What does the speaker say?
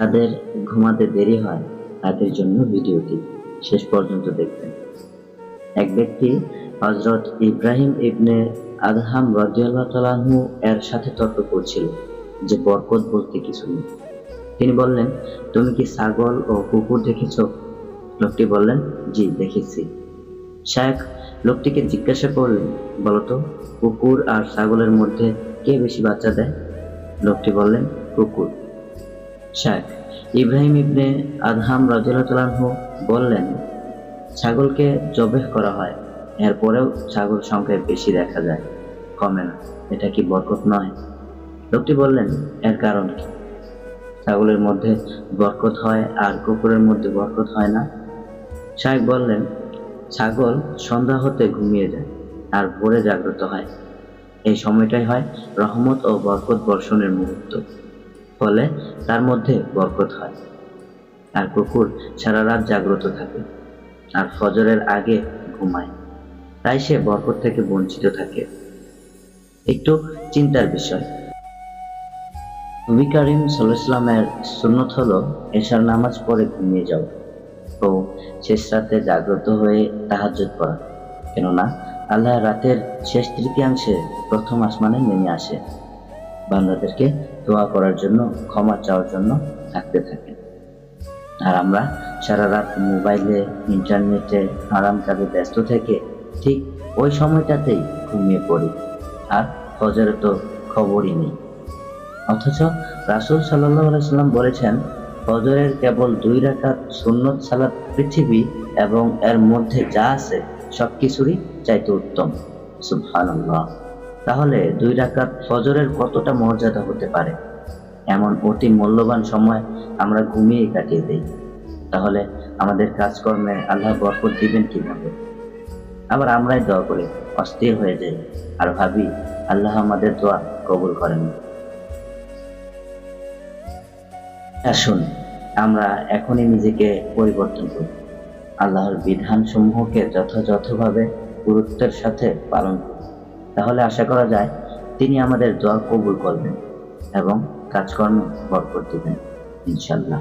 যাদের ঘুমাতে দেরি হয় তাদের জন্য ভিডিওটি শেষ পর্যন্ত দেখবেন। এক ব্যক্তি হযরত ইব্রাহিম ইবনে আদহাম রাদিয়াল্লাহু তাআলা আনহু এর সাথে তর্ক করছিল যে বরকত বলতে কিছু নেই। তিনি বললেন, তুমি কি ছাগল ও কুকুর দেখেছ? লোকটি বললেন, জি দেখেছি। শায়খ লোকটিকে জিজ্ঞাসা করলেন, বলতো কুকুর আর ছাগলের মধ্যে কে বেশি বাচ্চা দেয়? লোকটি বললেন, কুকুর। শায়খ ইব্রাহিম ইবনে আদহাম রাদিয়াল্লাহু তাআলা আনহু বললেন, ছাগলকে জবেহ করা হয়, এরপরেও ছাগল সংখ্যায় বেশি দেখা যায়, কমে না, এটা কি বরকত নয়? লোকটি বললেন, এর কারণ কি? ছাগলের মধ্যে বরকত হয় আর কুকুরের মধ্যে বরকত হয় না? শায়খ বললেন, ছাগল সন্ধ্যা হতে ঘুমিয়ে যায় আর ভোরে জাগ্রত হয়। এই সময়টাই হয় রহমত ও বরকত বর্ষণের মুহূর্ত, ফলে তার মধ্যে বরকত হয়। আর কুকুর সারা রাত জাগ্রত থাকে আর ফজরের আগে ঘুমায়, তাই সে বরকত থেকে বঞ্চিত থাকে। একটু চিন্তার বিষয়, নবী করিম সাল্লাল্লাহু আলাইহি ওয়াসাল্লামের সুন্নত হলো এশার নামাজ পড়ে ঘুমিয়ে যাওয়া ও শেষ রাতে জাগ্রত হয়ে তাহাজ্জুদ পড়া। কেননা আল্লাহ রাতের শেষ তৃতীয়াংশে প্রথম আসমানে নেমে আসে বান্দাদেরকে দোয়া করার জন্য, ক্ষমা চাওয়ার জন্য থাকতে থাকে। আর আমরা সারা রাত মোবাইলে, ইন্টারনেটে, হারাম কাজে ব্যস্ত থেকে ঠিক ওই সময়টাতেই ঘুমিয়ে পড়ি, আর ফজরে তো খবরই নেই। অথচ রাসূল সাল্লাল্লাহু আলাইহি ওয়াসাল্লাম বলেছেন, ফজরের কেবল 2 রাকাত সুন্নত সালাত পৃথিবী এবং এর মধ্যে যা আছে সবকিছুরই চাইতে উত্তম। সুবহানাল্লাহ। তাহলে 2 রাকাত ফজরের কতটা মর্যাদা হতে পারে? এমন অতি মূল্যবান সময় আমরা ঘুমিয়ে কাটিয়ে দেই। তাহলে আমাদের কাজকর্মে আল্লাহ বরকত দিবেন কিভাবে? আবার আমরাই দোয়া করি, অস্থির হয়ে যাই আর ভাবি আল্লাহ আমাদের দোয়া কবুল করেন। আসুন আমরা এখনই নিজেকে পরিবর্তন করি, আল্লাহর বিধান সমূহকে যথাযথভাবে গুরুত্বের সাথে পালন করি। তাহলে আশা করা যায় তিনি আমাদের দোয়া কবুল করবেন এবং কাজকর্মে বরকত দিবেন ইনশাআল্লাহ।